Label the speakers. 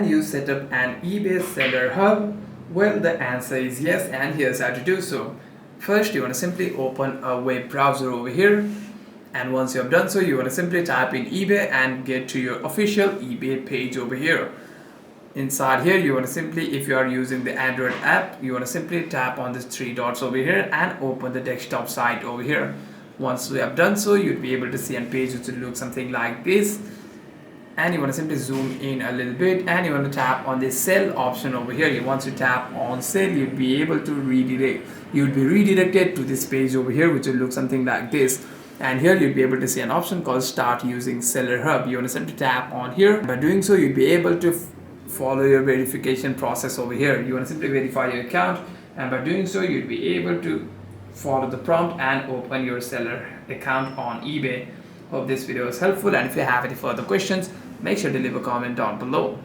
Speaker 1: Can you set up an eBay seller hub? Well, the answer is yes, and here's how to do so. First, you want to simply open a web browser over here, and once you have done so, you want to simply type in eBay and get to your official eBay page over here. Inside here, you want to simply, if you are using the Android app, you want to simply tap on these three dots over here and open the desktop site over here. Once we have done so, you'll be able to see a page which will look something like this. And you want to simply zoom in a little bit, and you want to tap on the sell option over here. Once you tap on sell, you'll be able to redirected to this page over here, which will look something like this. And here you'll be able to see an option called start using seller hub. You want to simply tap on here. By doing so, you'll be able to follow your verification process over here. You want to simply verify your account, and by doing so, you'll be able to follow the prompt and open your seller account on eBay. Hope this video was helpful, and if you have any further questions, make sure to leave a comment down below.